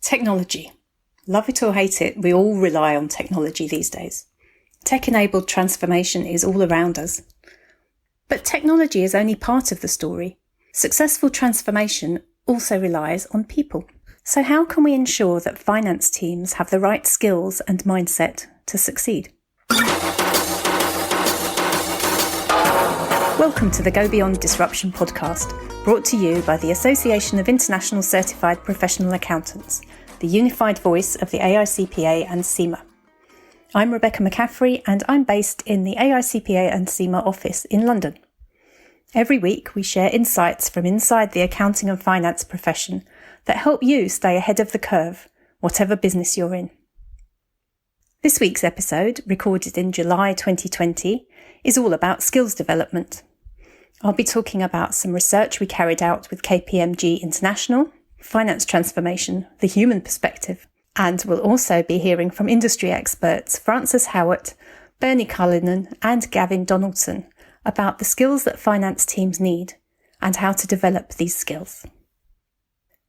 Technology. Love it or hate it, we all rely on technology these days. Tech-enabled transformation is all around us. But technology is only part of the story. Successful transformation also relies on people. So how can we ensure that finance teams have the right skills and mindset to succeed? Welcome to the Go Beyond Disruption podcast, brought to you by the Association of International Certified Professional Accountants, the unified voice of the AICPA and CIMA. I'm Rebecca McAffry and I'm based in the AICPA and CIMA office in London. Every week we share insights from inside the accounting and finance profession that help you stay ahead of the curve, whatever business you're in. This week's episode, recorded in July 2020, is all about skills development. I'll be talking about some research we carried out with KPMG International, finance transformation, the human perspective, and we'll also be hearing from industry experts Frances Howat, Bernie Cullinan and Gavin Donaldson about the skills that finance teams need and how to develop these skills.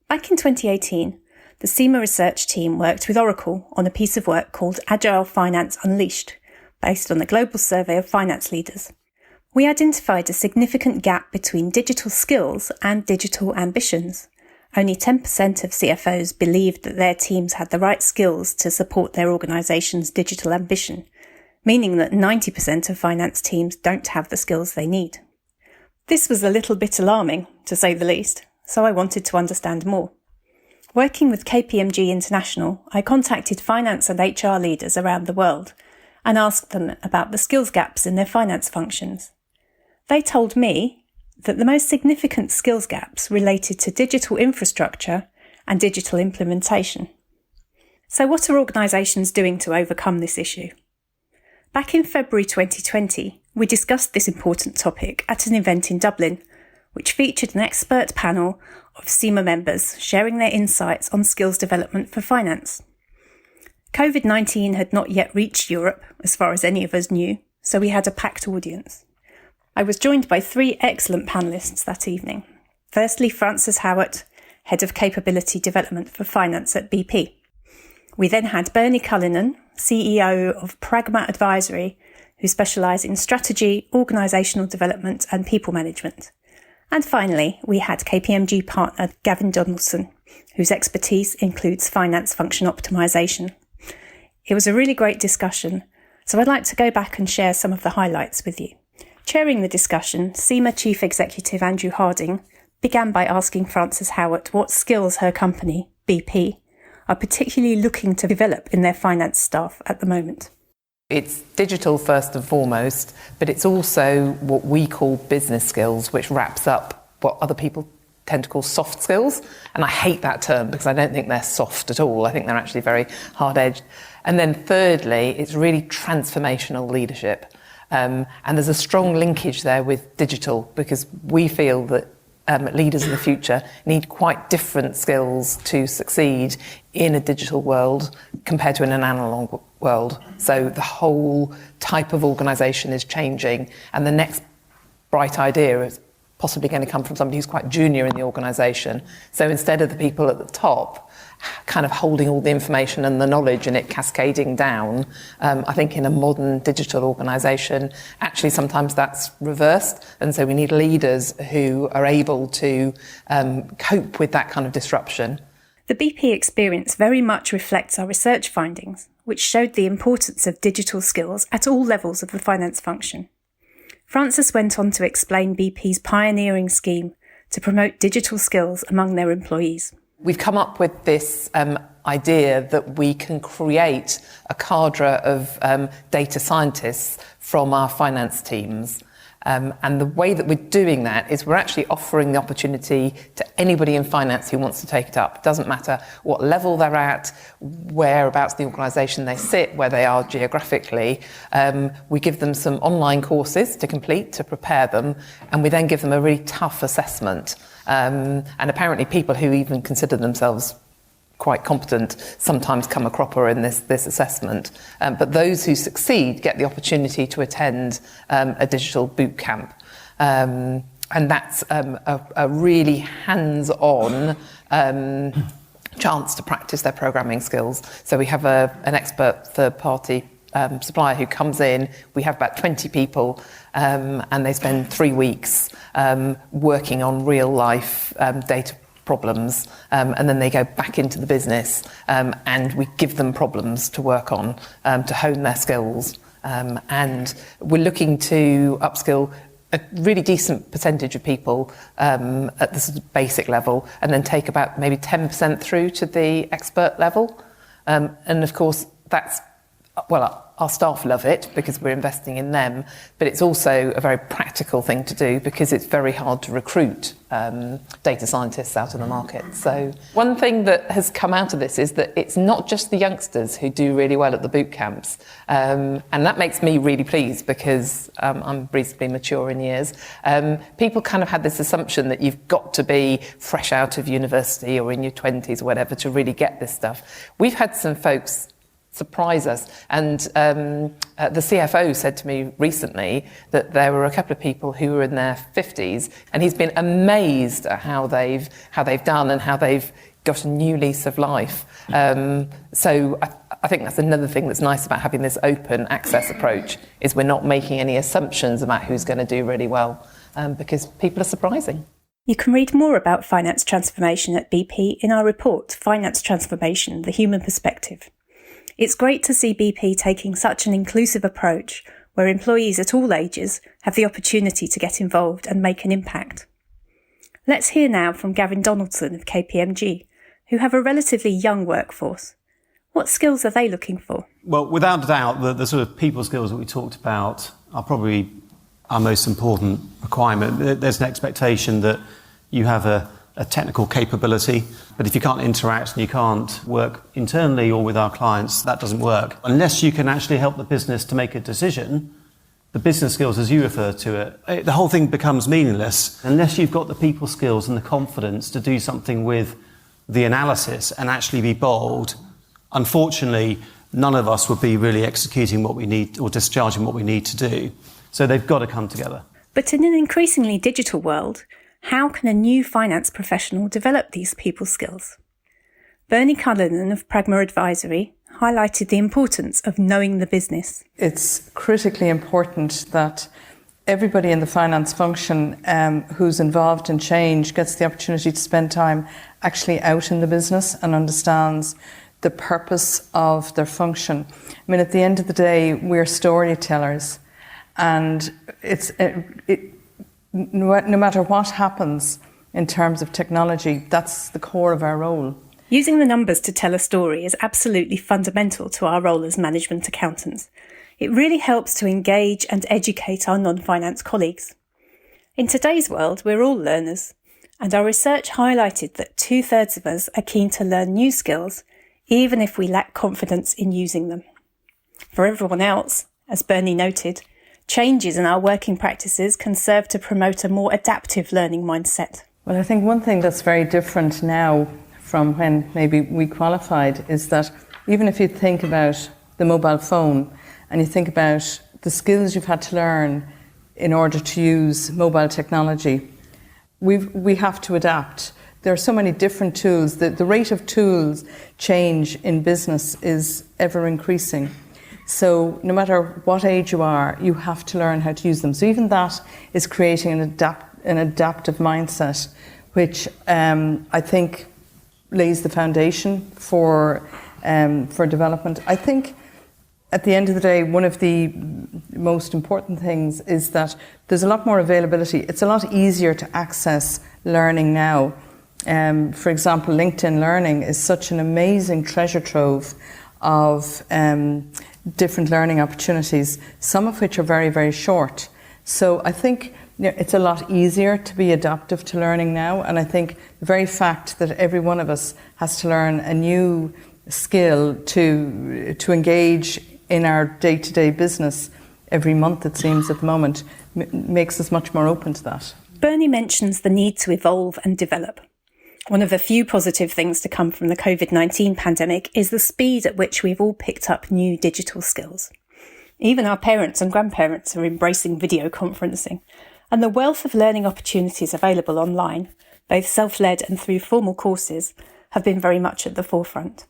Back in 2018, the CIMA research team worked with Oracle on a piece of work called Agile Finance Unleashed, based on the global survey of finance leaders. We identified a significant gap between digital skills and digital ambitions. Only 10% of CFOs believed that their teams had the right skills to support their organisation's digital ambition, meaning that 90% of finance teams don't have the skills they need. This was a little bit alarming, to say the least, so I wanted to understand more. Working with KPMG International, I contacted finance and HR leaders around the world and asked them about the skills gaps in their finance functions. They told me that the most significant skills gaps related to digital infrastructure and digital implementation. So what are organisations doing to overcome this issue? Back in February 2020, we discussed this important topic at an event in Dublin, which featured an expert panel of CIMA members sharing their insights on skills development for finance. COVID-19 had not yet reached Europe, as far as any of us knew, so we had a packed audience. I was joined by three excellent panellists that evening. Firstly, Frances Howat, Head of Capability Development for Finance at BP. We then had Bernie Cullinan, CEO of Pragma Advisory, who specialise in strategy, organisational development and people management. And finally, we had KPMG partner Gavin Donaldson, whose expertise includes finance function optimisation. It was a really great discussion, so I'd like to go back and share some of the highlights with you. Chairing the discussion, CIMA Chief Executive Andrew Harding began by asking Frances Howat what skills her company, BP, are particularly looking to develop in their finance staff at the moment. It's digital first and foremost, but it's also what we call business skills, which wraps up what other people tend to call soft skills. And I hate that term because I don't think they're soft at all. I think they're actually very hard-edged. And then thirdly, it's really transformational leadership. And there's a strong linkage there with digital because we feel that leaders in the future need quite different skills to succeed in a digital world compared to in an analog world. So the whole type of organisation is changing, and the next bright idea is possibly going to come from somebody who's quite junior in the organisation. So instead of the people at the top kind of holding all the information and the knowledge and it cascading down, I think in a modern digital organisation, actually sometimes that's reversed. And so we need leaders who are able to cope with that kind of disruption. The BP experience very much reflects our research findings, which showed the importance of digital skills at all levels of the finance function. Frances went on to explain BP's pioneering scheme to promote digital skills among their employees. We've come up with this idea that we can create a cadre of data scientists from our finance teams. And the way that we're doing that is we're actually offering the opportunity to anybody in finance who wants to take it up. It doesn't matter what level they're at, whereabouts the organisation they sit, where they are geographically. We give them some online courses to complete, to prepare them, and we then give them a really tough assessment. And apparently people who even consider themselves quite competent sometimes come a cropper in this assessment. But those who succeed get the opportunity to attend a digital boot camp. And that's a really hands-on chance to practice their programming skills. So we have an expert third-party supplier who comes in. We have about 20 people, and they spend 3 weeks working on real-life data problems, and then they go back into the business, and we give them problems to work on to hone their skills. And we're looking to upskill a really decent percentage of people at the sort of basic level, and then take about maybe 10% through to the expert level. And of course, that's, well, our staff love it because we're investing in them, but it's also a very practical thing to do because it's very hard to recruit data scientists out in the market. So one thing that has come out of this is that it's not just the youngsters who do really well at the boot camps, and that makes me really pleased because I'm reasonably mature in years. People kind of had this assumption that you've got to be fresh out of university or in your 20s or whatever to really get this stuff. We've had some folks surprise us. And the CFO said to me recently that there were a couple of people who were in their 50s, and he's been amazed at how they've done and how they've got a new lease of life. So I think that's another thing that's nice about having this open access approach, is we're not making any assumptions about who's going to do really well, because people are surprising. You can read more about finance transformation at BP in our report, Finance Transformation, The Human Perspective. It's great to see BP taking such an inclusive approach where employees at all ages have the opportunity to get involved and make an impact. Let's hear now from Gavin Donaldson of KPMG, who have a relatively young workforce. What skills are they looking for? Well, without a doubt, the sort of people skills that we talked about are probably our most important requirement. There's an expectation that you have a technical capability, but if you can't interact and you can't work internally or with our clients, that doesn't work. Unless you can actually help the business to make a decision, the business skills, as you refer to it, the whole thing becomes meaningless unless you've got the people skills and the confidence to do something with the analysis and actually be bold. Unfortunately, none of us would be really executing what we need or discharging what we need to do. So they've got to come together. But in an increasingly digital world, how can a new finance professional develop these people skills? Bernie Cullinan of Pragma Advisory highlighted the importance of knowing the business. It's critically important that everybody in the finance function who's involved in change gets the opportunity to spend time actually out in the business and understands the purpose of their function. I mean, at the end of the day, we're storytellers, and no matter what happens in terms of technology, that's the core of our role. Using the numbers to tell a story is absolutely fundamental to our role as management accountants. It really helps to engage and educate our non-finance colleagues. In today's world, we're all learners, and our research highlighted that 2/3 of us are keen to learn new skills, even if we lack confidence in using them. For everyone else, as Bernie noted, changes in our working practices can serve to promote a more adaptive learning mindset. Well, I think one thing that's very different now from when maybe we qualified is that even if you think about the mobile phone and you think about the skills you've had to learn in order to use mobile technology, we have to adapt. There are so many different tools. The rate of tools change in business is ever increasing. So no matter what age you are, you have to learn how to use them. So even that is creating an adaptive mindset, which I think lays the foundation for development. I think at the end of the day, one of the most important things is that there's a lot more availability. It's a lot easier to access learning now. For example, LinkedIn Learning is such an amazing treasure trove of different learning opportunities, some of which are very, very short. So I think it's a lot easier to be adaptive to learning now, and I think the very fact that every one of us has to learn a new skill to engage in our day-to-day business every month, it seems at the moment, makes us much more open to that. Bernie mentions the need to evolve and develop. One of the few positive things to come from the COVID-19 pandemic is the speed at which we've all picked up new digital skills. Even our parents and grandparents are embracing video conferencing, and the wealth of learning opportunities available online, both self-led and through formal courses, have been very much at the forefront.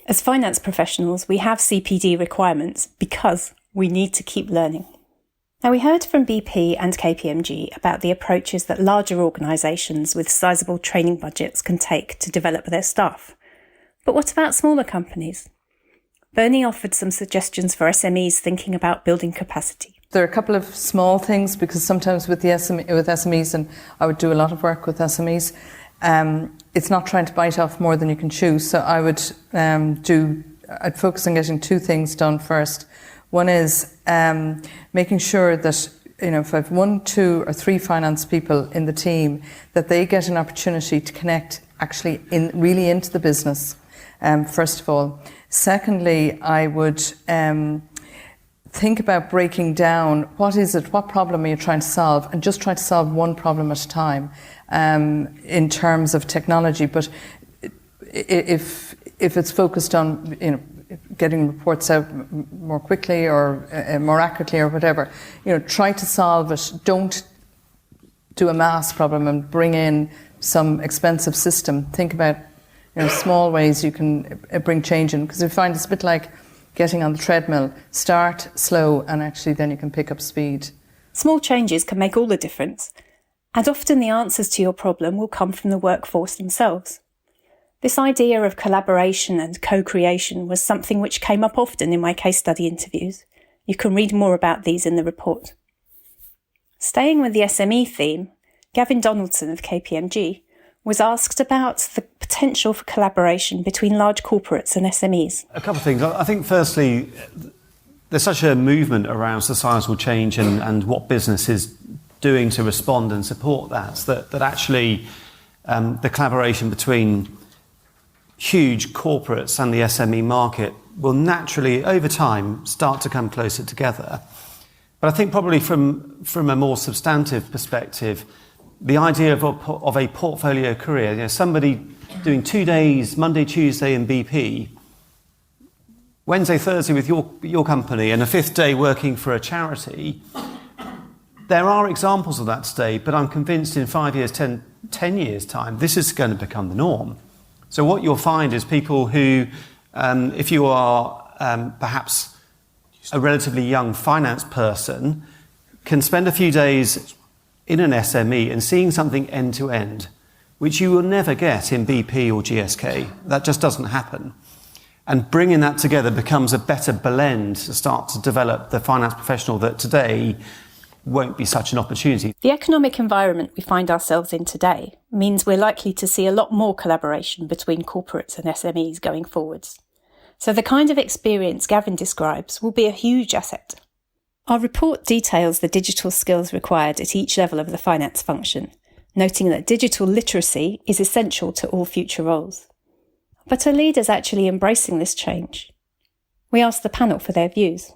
As finance professionals, we have CPD requirements because we need to keep learning. Now, we heard from BP and KPMG about the approaches that larger organisations with sizable training budgets can take to develop their staff. But what about smaller companies? Bernie offered some suggestions for SMEs thinking about building capacity. There are a couple of small things, because sometimes with SMEs, and I would do a lot of work with SMEs, it's not trying to bite off more than you can chew. So I'd focus on getting two things done first. One is making sure that, if I have 1, 2 or 3 finance people in the team, that they get an opportunity to connect actually really into the business, first of all. Secondly, I would think about breaking down what problem are you trying to solve, and just try to solve one problem at a time in terms of technology. But if it's focused on getting reports out more quickly or more accurately or whatever, try to solve it. Don't do a mass problem and bring in some expensive system. Think about small ways you can bring change in, because we find it's a bit like getting on the treadmill. Start slow and actually then you can pick up speed. Small changes can make all the difference, and often the answers to your problem will come from the workforce themselves. This idea of collaboration and co-creation was something which came up often in my case study interviews. You can read more about these in the report. Staying with the SME theme, Gavin Donaldson of KPMG was asked about the potential for collaboration between large corporates and SMEs. A couple of things. I think firstly, there's such a movement around societal change and what business is doing to respond and support that actually the collaboration between huge corporates and the SME market will naturally, over time, start to come closer together. But I think probably from a more substantive perspective, the idea of a portfolio career, somebody doing 2 days, Monday, Tuesday in BP, Wednesday, Thursday with your company, and a 5th day working for a charity. There are examples of that today, but I'm convinced in 5 years, 10 years' time, this is going to become the norm. So what you'll find is people who, if you are perhaps a relatively young finance person, can spend a few days in an SME and seeing something end to end, which you will never get in BP or GSK. That just doesn't happen. And bringing that together becomes a better blend to start to develop the finance professional that today won't be such an opportunity. The economic environment we find ourselves in today means we're likely to see a lot more collaboration between corporates and SMEs going forwards. So the kind of experience Gavin describes will be a huge asset. Our report details the digital skills required at each level of the finance function, noting that digital literacy is essential to all future roles. But are leaders actually embracing this change? We asked the panel for their views.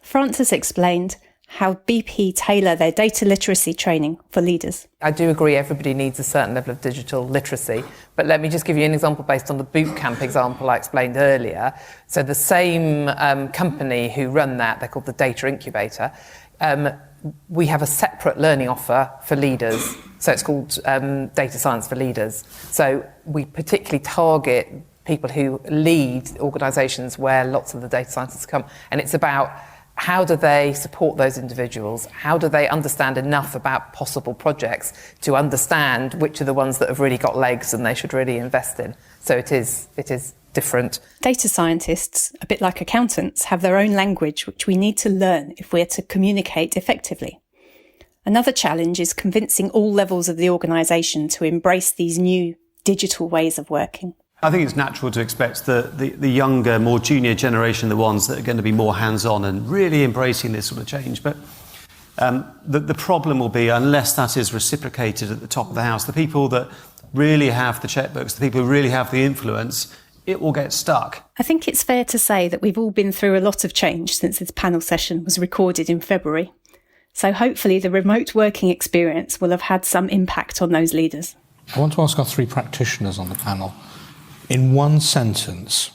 Frances explained how BP tailor their data literacy training for leaders. I do agree everybody needs a certain level of digital literacy, but let me just give you an example based on the boot camp example I explained earlier. So the same company who run that, they're called the Data Incubator, we have a separate learning offer for leaders. So it's called Data Science for Leaders. So we particularly target people who lead organisations where lots of the data scientists come, and it's about how do they support those individuals? How do they understand enough about possible projects to understand which are the ones that have really got legs and they should really invest in? So it is different. Data scientists, a bit like accountants, have their own language which we need to learn if we're to communicate effectively. Another challenge is convincing all levels of the organisation to embrace these new digital ways of working. I think it's natural to expect the younger, more junior generation, the ones that are going to be more hands-on and really embracing this sort of change. But the problem will be, unless that is reciprocated at the top of the house, the people that really have the checkbooks, the people who really have the influence, it will get stuck. I think it's fair to say that we've all been through a lot of change since this panel session was recorded in February. So hopefully the remote working experience will have had some impact on those leaders. I want to ask our 3 practitioners on the panel, in one sentence,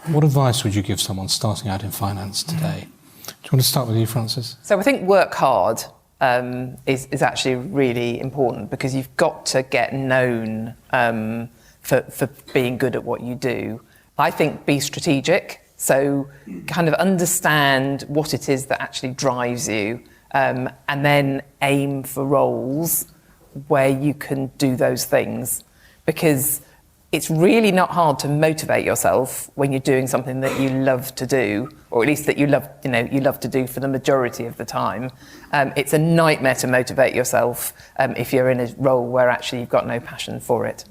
what advice would you give someone starting out in finance today? Do you want to start with you, Frances? So I think work hard is actually really important, because you've got to get known for being good at what you do. I think be strategic. So kind of understand what it is that actually drives you, and then aim for roles where you can do those things. Because it's really not hard to motivate yourself when you're doing something that you love to do, or at least that you love to do for the majority of the time. It's a nightmare to motivate yourself if you're in a role where actually you've got no passion for it.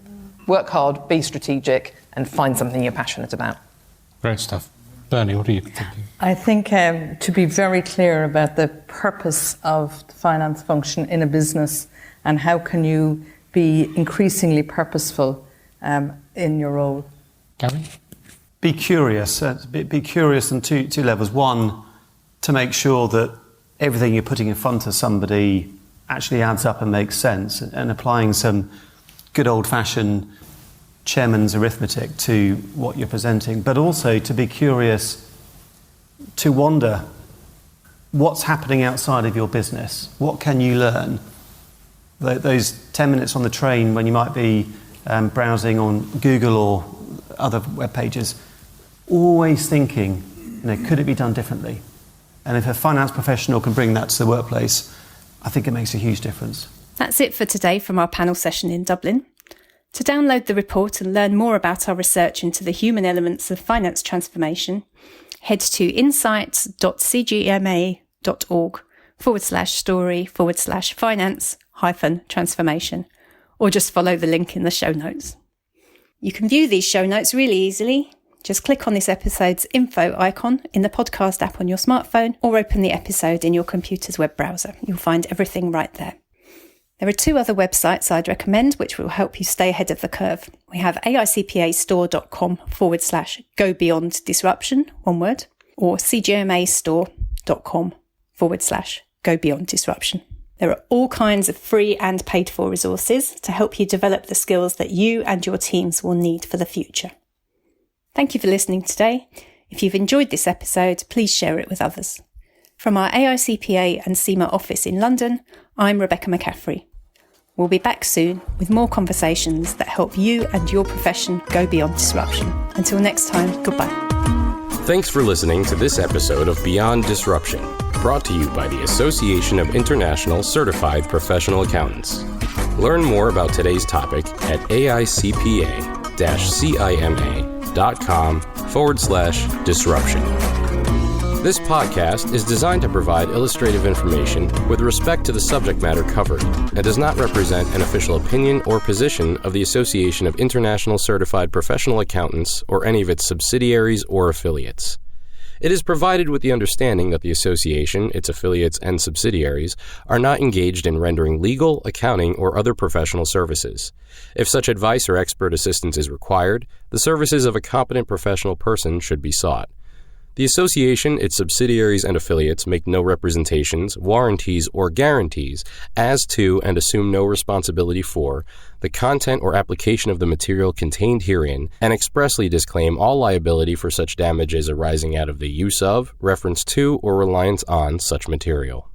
Work hard, be strategic, and find something you're passionate about. Great stuff. Bernie, what are you thinking? I think to be very clear about the purpose of the finance function in a business and how can you be increasingly purposeful in your role. Gavin? Be curious. Be curious on two levels. One, to make sure that everything you're putting in front of somebody actually adds up and makes sense, and applying some good old-fashioned chairman's arithmetic to what you're presenting, but also to be curious, to wonder what's happening outside of your business. What can you learn? Those 10 minutes on the train when you might be browsing on Google or other web pages, always thinking, could it be done differently? And if a finance professional can bring that to the workplace, I think it makes a huge difference. That's it for today from our panel session in Dublin. To download the report and learn more about our research into the human elements of finance transformation, head to insights.cgma.org/story/finance-transformation, or just follow the link in the show notes. You can view these show notes really easily. Just click on this episode's info icon in the podcast app on your smartphone, or open the episode in your computer's web browser. You'll find everything right there. There are 2 other websites I'd recommend which will help you stay ahead of the curve. We have aicpastore.com/go-beyond-disruption, one word, or cgmastore.com/go-beyond-disruption. There are all kinds of free and paid for resources to help you develop the skills that you and your teams will need for the future. Thank you for listening today. If you've enjoyed this episode, please share it with others. From our AICPA and CIMA office in London, I'm Rebecca McAffry. We'll be back soon with more conversations that help you and your profession go beyond disruption. Until next time, goodbye. Thanks for listening to this episode of Beyond Disruption, brought to you by the Association of International Certified Professional Accountants. Learn more about today's topic at aicpa-cima.com/disruption. This podcast is designed to provide illustrative information with respect to the subject matter covered and does not represent an official opinion or position of the Association of International Certified Professional Accountants or any of its subsidiaries or affiliates. It is provided with the understanding that the association, its affiliates, and subsidiaries are not engaged in rendering legal, accounting, or other professional services. If such advice or expert assistance is required, the services of a competent professional person should be sought. The association, its subsidiaries, and affiliates make no representations, warranties, or guarantees as to and assume no responsibility for the content or application of the material contained herein and expressly disclaim all liability for such damages arising out of the use of, reference to, or reliance on such material.